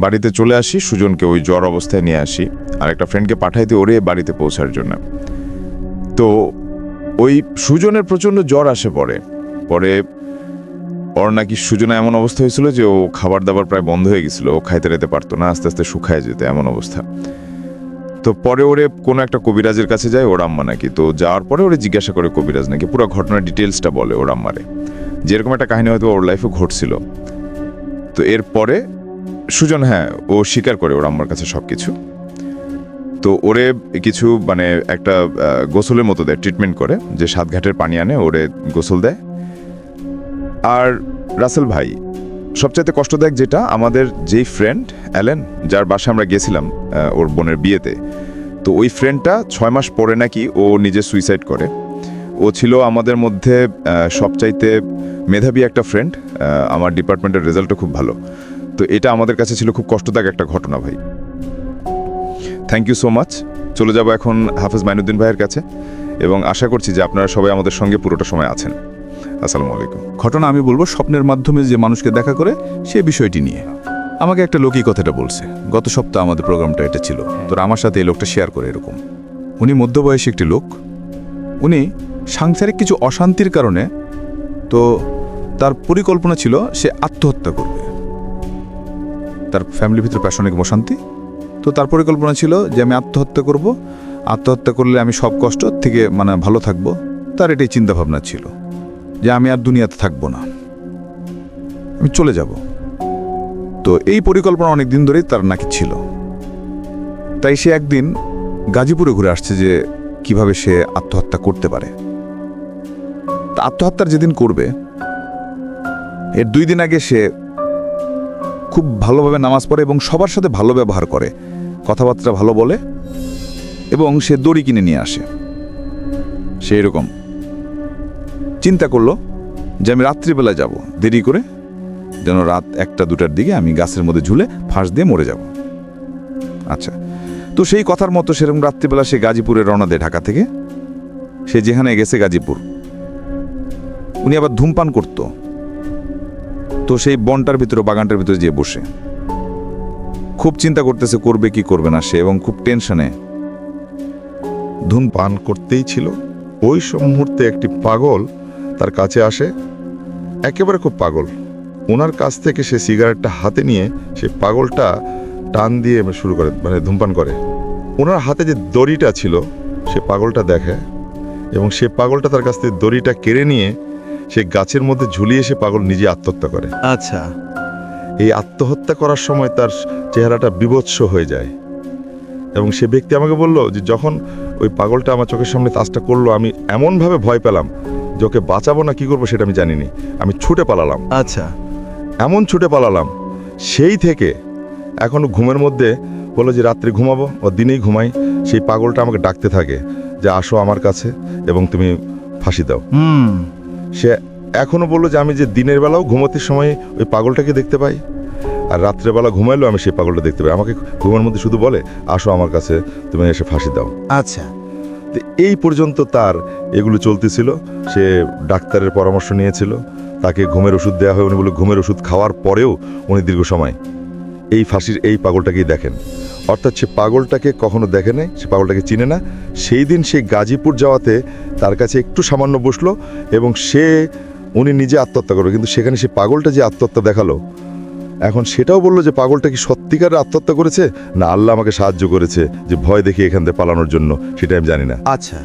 বাড়িতে চলে আসি, সুজনকে ওই জ্বর অবস্থায় নিয়ে আসি, আর একটা ফ্রেন্ডকে পাঠাই দিই ওরে বাড়িতে পৌঁছার জন্য। তো ওই সুজনের প্রচণ্ড জ্বর আসে পরে ওর নাকি সুজনে এমন অবস্থা হয়েছিল যে ও খাবার দাবার প্রায় বন্ধ হয়ে গেছিল, ও খাইতে রেতে পারতো না, আস্তে আস্তে শুকায় যেত এমন অবস্থা। তো পরে ওরে কোনো একটা কবিরাজের কাছে যায় ওর আম্মা নাকি। তো যাওয়ার পরে ওরে জিজ্ঞাসা করে কবিরাজ নাকি পুরো ঘটনার ডিটেলসটা বলে ওর আম্মারে, যেরকম একটা কাহিনী হয়তো ওর লাইফে ঘটছিল। তো এরপরে সুজন ও স্বীকার করে ওর আম্মার কাছে সব কিছু। তো ওরে কিছু একটা গোসলের মতো দেয়, ট্রিটমেন্ট করে, যে 7 ঘাটের পানি আনে ওরে গোসল দেয়। আর রাসেল ভাই সবচাইতে কষ্টদায়ক যেটা, আমাদের যেই ফ্রেন্ড অ্যালেন, যার বাসায় আমরা গেছিলাম ওর বোনের বিয়েতে, তো ওই ফ্রেন্ডটা 6 মাস পরে নাকি ও নিজে সুইসাইড করে। ও ছিল আমাদের মধ্যে সবচাইতে মেধাবী একটা ফ্রেন্ড, আমার ডিপার্টমেন্টের রেজাল্টও খুব ভালো। তো এটা আমাদের কাছে ছিল খুব কষ্টদায়ক একটা ঘটনা ভাই। Thank you so much. চলে যাব এখন হাফেজ মাইনুদ্দিন ভাইয়ের কাছে, এবং আশা করছি যে আপনারা সবাই আমাদের সঙ্গে পুরোটা সময় আছেন। আসসালামু আলাইকুম। ঘটনা আমি বলবো স্বপ্নের মাধ্যমে যে মানুষকে দেখা করে সে বিষয়টি নিয়ে। আমাকে একটা লোকই কথাটা বলছে, গত সপ্তাহ আমাদের প্রোগ্রামটা এটা ছিল, তো আমার সাথে এই লোকটা শেয়ার করে এরকম। উনি মধ্যবয়সী একটি লোক, উনি সাংসারিক কিছু অশান্তির কারণে তো তার পরিকল্পনা ছিল সে আত্মহত্যা করবে। তার ফ্যামিলির ভিতরে পারস্পরিক অশান্তি, তো তার পরিকল্পনা ছিল যে আমি আত্মহত্যা করব, আত্মহত্যা করলে আমি সব কষ্ট থেকে ভালো থাকবো। তার এটাই চিন্তাভাবনা ছিল যে আমি আর দুনিয়াতে থাকবো না, আমি চলে যাব। তো এই পরিকল্পনা অনেক দিন ধরেই তার নাকি ছিল। তাই সে একদিন গাজীপুরে ঘুরে আসছে যে কিভাবে সে আত্মহত্যা করতে পারে। তা আত্মহত্যার যেদিন করবে এর 2 দিন আগে সে খুব ভালোভাবে নামাজ পড়ে এবং সবার সাথে ভালো ব্যবহার করে, কথাবার্তা ভালো বলে, এবং সে দড়ি কিনে নিয়ে আসে। সে এরকম চিন্তা করলো যে আমি রাত্রিবেলা যাব, দেরি করে, যেন রাত 1টা-2টার দিকে আমি গাছের মধ্যে ঝুলে ফাঁস দিয়ে মরে যাব। আচ্ছা, তো সেই কথার মতো সেরকম রাত্রিবেলা সে গাজীপুরে রওনা দেয়। ঢাকা থেকে সে যেখানে গেছে গাজীপুর, উনি আবার ধূমপান করত। তো সেই বনটার ভিতরে, বাগানটার ভিতরে যেয়ে বসে খুব চিন্তা করতেছে করবে কি করবে না সে, এবং খুব টেনশনে। ধূমপান করতেই ছিল। ওই সব মুহূর্তে একটি পাগল তার কাছে আসে, একেবারে খুব পাগল। ওনার কাছ থেকে সে সিগারেটটা হাতে নিয়ে সেই পাগলটা টান দিয়ে শুরু করে, ধূমপান করে। ওনার হাতে যে দড়িটা ছিল সে পাগলটা দেখে, এবং সে পাগলটা তার কাছ থেকে দড়িটা কেড়ে নিয়ে সে গাছের মধ্যে ঝুলিয়ে সে পাগল নিজে আত্মহত্যা করে। আচ্ছা, এই আত্মহত্যা করার সময় তার চেহারাটা বিভৎস হয়ে যায়, এবং সে ব্যক্তি আমাকে বলল যে যখন ওই পাগলটা আমার চোখের সামনে কাজটা করলো, আমি এমনভাবে ভয় পেলাম যে ওকে বাঁচাবো না কি করবো সেটা আমি জানিনি, আমি ছুটে পালালাম। আচ্ছা, এমন ছুটে পালালাম, সেই থেকে এখনো ঘুমের মধ্যে বললো যে রাত্রে ঘুমাবো ও দিনেই ঘুমাই, সেই পাগলটা আমাকে ডাকতে থাকে যে আসো আমার কাছে এবং তুমি ফাঁসি দাও। সে এখনো বললো যে আমি যে দিনের বেলাও ঘুমোতির সময় ওই পাগলটাকে দেখতে পাই, আর রাত্রেবেলা ঘুমাইলেও আমি সেই পাগলটা দেখতে পাই। আমাকে ঘুমের মধ্যে শুধু বলে আসো আমার কাছে, তুমি এসে ফাঁসি দাও। আচ্ছা, তো এই পর্যন্ত তার এগুলো চলতেছিল। সে ডাক্তারের পরামর্শ নিয়েছিল, তাকে ঘুমের ওষুধ দেওয়া হয়। উনি বলে ঘুমের ওষুধ খাওয়ার পরেও উনি দীর্ঘ সময় এই ফাঁসির এই পাগলটাকেই দেখেন। অর্থাৎ সে পাগলটাকে কখনো দেখে নাই, সে পাগলটাকে চিনে না। সেই দিন সে গাজীপুর যাওয়াতে তার কাছে একটু সামান্য বসলো, এবং উনি নিজে আত্মহত্যা করবে, কিন্তু সেখানে সে পাগলটা যে আত্মহত্যা দেখালো, এখন সেটাও বললো যে পাগলটা কি সত্যিকার আত্মহত্যা করেছে না আল্লাহ আমাকে সাহায্য করেছে যে ভয় দেখে এখান থেকে পালানোর জন্য, সেটা আমি জানি না। আচ্ছা,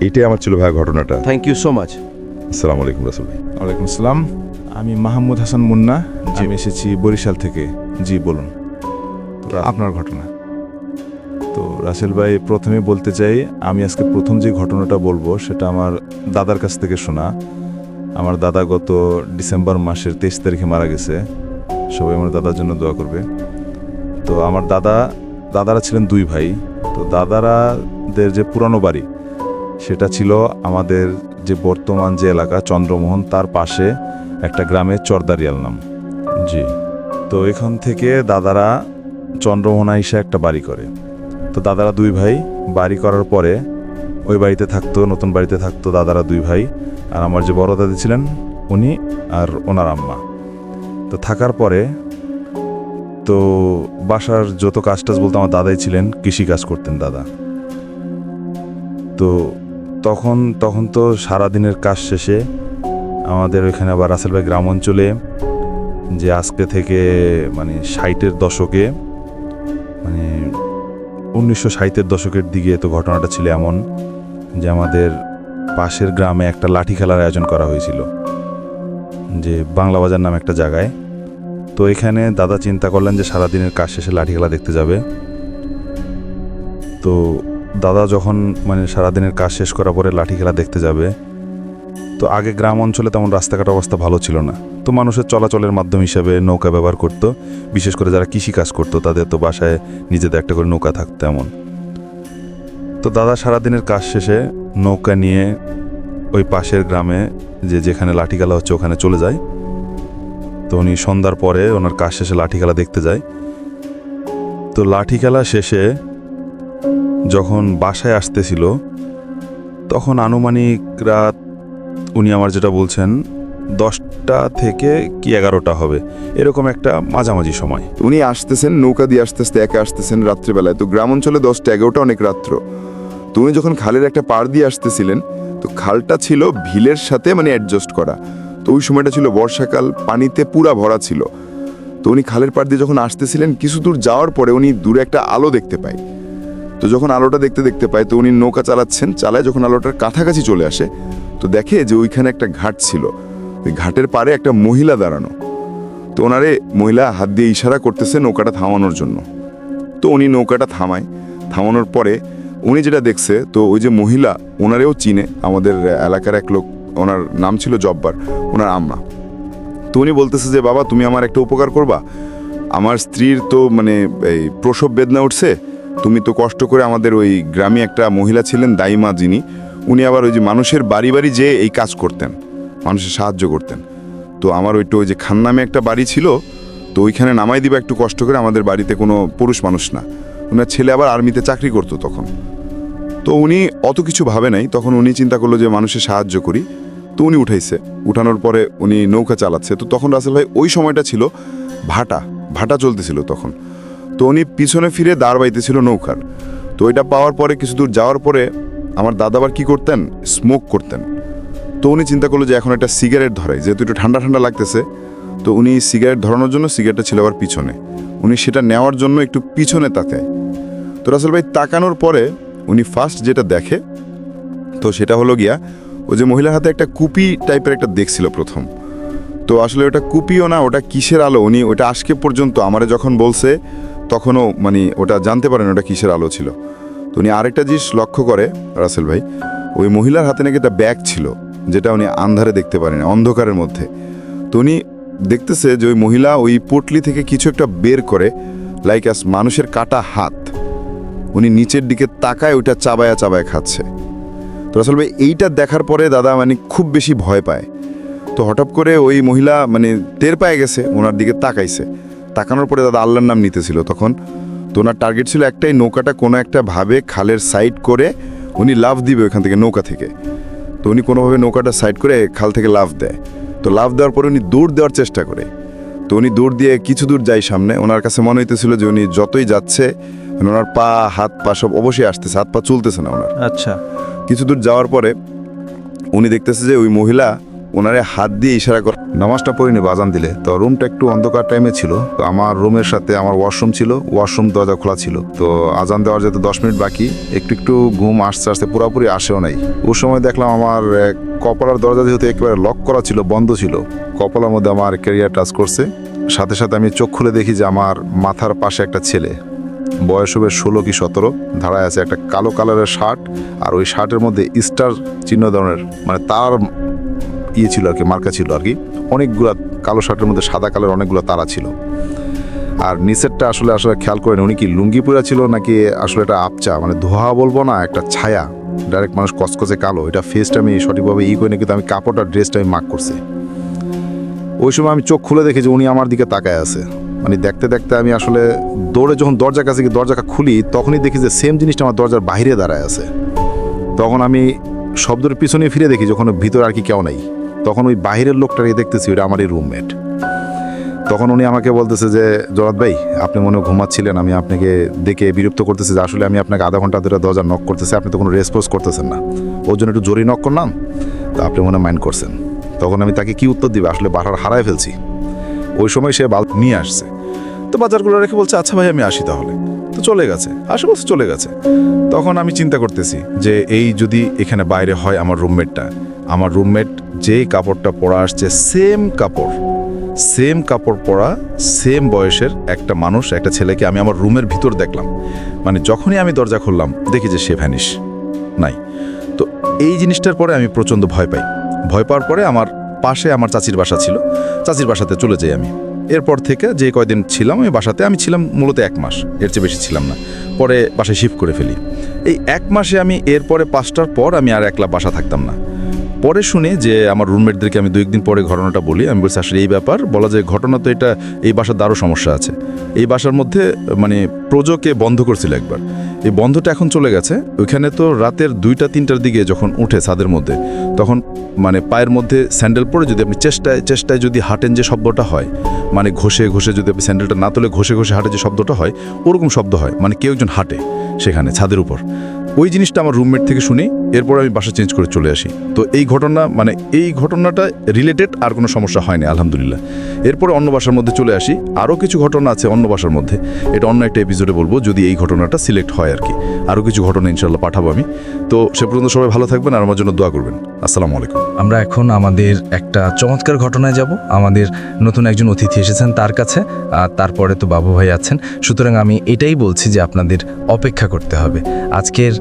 এটাই আমার ছিল ভাই ঘটনাটা। Thank you so much. আসসালামু আলাইকুম রাসূল ভাই। ওয়ালাইকুম আসসালাম। আমি মাহমুদ হাসান মুন্না, আমি এসেছি বরিশাল থেকে। জি বলুন, আপনার ঘটনা। তো রাসেল ভাই, প্রথমে বলতে চাই, আমি আজকে প্রথম যে ঘটনাটা বলবো সেটা আমার দাদার কাছ থেকে শোনা। আমার দাদা গত ডিসেম্বর মাসের 23 তারিখে মারা গেছে। সবাই আমার দাদার জন্য দোয়া করবে। তো আমার দাদারা ছিলেন 2 ভাই। তো দাদারাদের যে পুরানো বাড়ি সেটা ছিল আমাদের যে বর্তমান যে এলাকা চন্দ্রমোহন, তার পাশে একটা গ্রামে চরদারিয়াল নাম। জি, তো এখান থেকে দাদারা চন্দ্রমোহনা এসে একটা বাড়ি করে। তো দাদারা 2 ভাই বাড়ি করার পরে ওই বাড়িতে থাকতো, নতুন বাড়িতে থাকতো দাদারা 2 ভাই, আর আমার যে বড় দাদি ছিলেন উনি আর ওনার আম্মা। তো থাকার পরে তো বাসার যত কাজ টাজ বলতে আমার দাদাই ছিলেন, কৃষি কাজ করতেন দাদা। তো তখন তো সারাদিনের কাজ শেষে আমাদের ওইখানে আবার রাসেল ভাই গ্রাম অঞ্চলে যে আজকে থেকে মানে 60-এর দশকে, মানে 1960-এর দশকের দিকে তো ঘটনাটা ছিল এমন যে আমাদের পাশের গ্রামে একটা লাঠি খেলার আয়োজন করা হয়েছিল, যে বাংলা বাজার নামে একটা জায়গায়। তো এখানে দাদা চিন্তা করলেন যে সারাদিনের কাজ শেষে লাঠি খেলা দেখতে যাবে। তো দাদা যখন মানে সারাদিনের কাজ শেষ করার পরে লাঠি খেলা দেখতে যাবে, তো আগে গ্রাম অঞ্চলে তেমন রাস্তাঘাট অবস্থা ভালো ছিল না, তো মানুষের চলাচলের মাধ্যম হিসাবে নৌকা ব্যবহার করত। বিশেষ করে যারা কৃষি কাজ করতো তাদের তো বাসায় নিজেদের একটা করে নৌকা থাকতো এমন। তো দাদা সারাদিনের কাজ শেষে নৌকা নিয়ে ওই পাশের গ্রামে যেখানে লাঠি খেলা হচ্ছে ওখানে চলে যায়। তো উনি সন্ধ্যার পরে ওনার কাজ শেষে লাঠি খেলা দেখতে যায়। তো লাঠি খেলা শেষে যখন বাসায় আসতেছিল তখন আনুমানিক রাত, উনি আমার যেটা বলছেন 10টা থেকে কি 11টা হবে, এরকম একটা মাঝামাঝি সময়। উনি আসতেছেন নৌকা দিয়ে আস্তে আস্তে একা আসতেছেন রাত্রিবেলায়। তো গ্রাম অঞ্চলে 10টা-11টা অনেক রাত্র। তো উনি যখন খালের একটা পাড় দিয়ে আসতেছিলেন, তো খালটা ছিল ভিলের সাথে মানে অ্যাডজাস্ট করা। তো ওই সময়টা ছিল বর্ষাকাল, পানিতে পুরা ভরা ছিল। তো উনি খালের পাড় দিয়ে যখন আসতেছিলেন, কিছু দূর যাওয়ার পরে উনি দূরে একটা আলো দেখতে পায়। তো যখন আলোটা দেখতে পায়, তো উনি নৌকা চালায় যখন আলোটার কাছাকাছি চলে আসে, তো দেখে যে ওইখানে একটা ঘাট ছিল। ওই ঘাটের পাড়ে একটা মহিলা দাঁড়ানো। তো ওনারে মহিলা হাত দিয়ে ইশারা করতেছে নৌকাটা থামানোর জন্য। তো উনি নৌকাটা থামানোর পরে উনি যেটা দেখছে, তো ওই যে মহিলা ওনারেও চিনে, আমাদের এলাকার এক লোক, ওনার নাম ছিল জব্বার, ওনার আম্মা। তো উনি বলতেছে যে বাবা, তুমি আমার একটা উপকার করবা, আমার স্ত্রীর তো মানে এই প্রসব বেদনা উঠছে, তুমি তো কষ্ট করে, আমাদের ওই গ্রামে একটা মহিলা ছিলেন দাইমা, যিনি উনি আবার ওই যে মানুষের বাড়ি বাড়ি যেয়ে এই কাজ করতেন, মানুষের সাহায্য করতেন। তো আমার ওই যে খান নামে একটা বাড়ি ছিল, তো ওইখানে নামাই দিবা একটু কষ্ট করে, আমাদের বাড়িতে কোনো পুরুষ মানুষ না, ওনার ছেলে আবার আর্মিতে চাকরি করতো তখন। তো উনি অত কিছু ভাবে নাই, তখন উনি চিন্তা করলো যে মানুষের সাহায্য করি। তো উনি উঠানোর পরে উনি নৌকা চালাচ্ছে। তো তখন রাসেল ভাই ওই সময়টা ছিল ভাটা চলতেছিল তখন। তো উনি পিছনে ফিরে দাঁড় বাইতেছিল নৌকার। তো ওইটা পাওয়ার পরে কিছু দূর যাওয়ার পরে আমার দাদা আবার কী করতেন, স্মোক করতেন। তো উনি চিন্তা করলো যে এখন একটা সিগারেট ধরাই, যেহেতু একটু ঠান্ডা ঠান্ডা লাগতেছে। তো উনি সিগারেট ধরানোর জন্য, সিগারেটটা ছিল আবার পিছনে, উনি সেটা নেওয়ার জন্য একটু পিছনে তাকায়। তো রাসেল ভাই তাকানোর পরে উনি ফার্স্ট যেটা দেখে, তো সেটা হলো গিয়া ওই যে মহিলার হাতে একটা কুপি টাইপের একটা দেখছিল প্রথম। তো আসলে ওটা কুপিও না, ওটা কিসের আলো, উনি ওটা আজকে পর্যন্ত আমারে যখন বলছে তখনও মানে ওটা জানতে পারেন ওটা কিসের আলো ছিল। তো উনি আরেকটা জিনিস লক্ষ্য করে রাসেল ভাই, ওই মহিলার হাতে নাকি একটা ব্যাগ ছিল, যেটা উনি আন্ধারে দেখতে পারেন, অন্ধকারের মধ্যে। তো উনি দেখতেছে যে ওই মহিলা ওই পুটলি থেকে কিছু একটা বের করে, লাইক মানুষের কাটা হাত, উনি নিচের দিকে তাকায় ওইটা চাবায়া খাচ্ছে। তো রাসেল ভাই এইটা দেখার পরে দাদা মানে খুব বেশি ভয় পায়। তো হঠাৎ করে ওই মহিলা মানে টের পায় গেছে, ওনার দিকে তাকানোর পরে দাদা আল্লাহর নাম নিতেছিল তখন। তো ওনার টার্গেট ছিল একটাই, নৌকাটা কোনো একটা ভাবে খালের সাইড করে উনি লাফ দিবে ওইখান থেকে, নৌকা থেকে। তো উনি কোনোভাবে নৌকাটা সাইড করে খাল থেকে লাফ দেয়। তো লাফ দেওয়ার পরে উনি দৌড় দেওয়ার চেষ্টা করে। তো উনি দৌড় দিয়ে কিছু দূর যায় সামনে, ওনার কাছে মনে হইতেছিল যে উনি যতই যাচ্ছে মানে ওনার হাত পা সব অবশ্যই আসতেছে, হাত পা চলতেছে না ওনার। আচ্ছা, কিছু দূর যাওয়ার পরে উনি দেখতেছে যে ওই মহিলা ওনারে হাত দিয়ে ইশারা করে। নামাজটা পড়িনি বাজান দিলে, তো রুমটা একটু অন্ধকার টাইমে ছিল। তো আমার রুমের সাথে আমার ওয়াশরুম ছিল, ওয়াশরুম দরজা খোলা ছিল। তো আজান দেওয়ার যেতে 10 মিনিট বাকি, একটু ঘুম আসতে পুরোপুরি আসেও নাই। ওই সময় দেখলাম আমার কপালার দরজা যেহেতু একেবারে লক করা ছিল, বন্ধ ছিল, কপালের মধ্যে আমার ক্যারিয়ার টাচ করছে। সাথে সাথে আমি চোখ খুলে দেখি যে আমার মাথার পাশে একটা ছেলে, বয়স হবে 16 কি 17, দাঁড়ায় আছে, একটা কালো কালারের শার্ট, আর ওই শার্টের মধ্যে স্টার চিহ্ন ধরনের মানে তার ছিল আর কি, মার্কা ছিল আর কি। অনেকগুলা কালো শার্টের মধ্যে সাদা কালার অনেকগুলো তারা ছিল। আর নিচেরটা আসলে খেয়াল করেন উনি কি লুঙ্গি পরা ছিল নাকি আসলে এটা আপচা, মানে ধোয়া বলবো না, একটা ছায়া, ডাইরেক্ট মানুষ কচকচে কালো। এটা ফেসটা আমি সঠিকভাবে করি না, কিন্তু আমি কাপড়টা ড্রেসটা আমি মার্ক করছি। ওই সময় আমি চোখ খুলে দেখি যে উনি আমার দিকে তাকায় আছে। মানে দেখতে দেখতে আমি আসলে দৌড়ে যখন দরজার কাছে গিয়ে দরজাটা খুলি, তখনই দেখি যে সেম জিনিসটা আমার দরজার বাইরে দাঁড়ায় আছে। তখন আমি শব্দের পিছনে ফিরে দেখি যখন ভিতরে আর কি কেউ নাই, তখন ওই বাহিরের লোকটাকে দেখতেছি, ওইটা আমারই রুমমেট। তখন উনি আমাকে বলতেছে যে জরাত ভাই আপনি মনে হয় ঘুমাচ্ছিলেন, আমি আপনাকে দেখে বিরক্ত করতেছি যে আসলে আমি আপনাকে আধা ঘন্টা ধরে দরজা নক করতেছি, আপনি তো কোনো রেসপন্স করতেছেন না, ওর জন্য একটু জোরে নক করলাম, তো আপনি মনে মাইন্ড করছেন। তখন আমি তাকে কি উত্তর দিবে, আসলে বাসার হারায় ফেলছি। ওই সময় সে বাল্ব নিয়ে আসছে, তো বাজারগুলো রেখে বলছে আচ্ছা ভাই আমি আসি তাহলে, তো চলে গেছে, আশেপাশে চলে গেছে। তখন আমি চিন্তা করতেছি যে এই যদি এখানে বাইরে হয় আমার রুমমেট যেই কাপড়টা পরা আসছে সেম কাপড় পরা সেম বয়সের একটা মানুষ, একটা ছেলেকে আমি আমার রুমের ভিতর দেখলাম, মানে যখনই আমি দরজা খুললাম দেখি যে সে ভ্যানিশ নাই। তো এই জিনিসটার পরে আমি প্রচণ্ড ভয় পাওয়ার পরে আমার পাশে আমার চাচির বাসা ছিল, চাচির বাসাতে চলে যাই আমি। এরপর থেকে যে কয়দিন ছিলাম ওই বাসাতে, আমি ছিলাম মূলত 1 মাস, এর চেয়ে বেশি ছিলাম না। পরে বাসায় শিফট করে ফেলি। এই 1 মাসে আমি এরপরে 5টার পর আমি আর একলা বাসা থাকতাম না। পরে শুনি যে আমার রুমমেটদেরকে আমি 2-1 দিন পরে ঘটনাটা বলি, আমি বলছি আসলে এই ব্যাপার বলা যায়, ঘটনা তো এটা, এই বাসার আরও সমস্যা আছে। এই বাসার মধ্যে মানে প্রজোকে বন্ধ করছিল একবার, এই বন্ধটা এখন চলে গেছে। ওইখানে তো রাতের 2টা-3টার দিকে যখন উঠে ছাদের মধ্যে, তখন মানে পায়ের মধ্যে স্যান্ডেল পরে যদি আপনি চেষ্টায় যদি হাঁটেন যে শব্দটা হয়, মানে ঘষে যদি আপনি স্যান্ডেলটা না তুলে ঘষে হাঁটে যে শব্দটা হয়, ওরকম শব্দ হয়, মানে কেউ একজন হাঁটে সেখানে ছাদের উপর। ওই জিনিসটা আমার রুমমেট থেকে শুনি, এরপর আমি বাসা চেঞ্জ করে চলে আসি। তো এই ঘটনাটা রিলেটেড আর কোনো সমস্যা হয়নি আলহামদুলিল্লাহ। এরপরে অন্য বাসার মধ্যে চলে আসি, আরও কিছু ঘটনা আছে অন্য বাসার মধ্যে, এটা অন্য একটা এপিসোডে বলবো যদি এই ঘটনাটা সিলেক্ট হয় আর কি। আরও কিছু ঘটনা ইনশাল্লাহ পাঠাবো আমি। তো সে পর্যন্ত সবাই ভালো থাকবেন আর আমার জন্য দোয়া করবেন। আসসালামু আলাইকুম। আমরা এখন আমাদের একটা চমৎকার ঘটনায় যাব। আমাদের নতুন একজন অতিথি এসেছেন তার কাছে, আর তারপরে তো বাবু ভাই আছেন। সুতরাং আমি এটাই বলছি যে আপনাদের অপেক্ষা করতে হবে। আজকের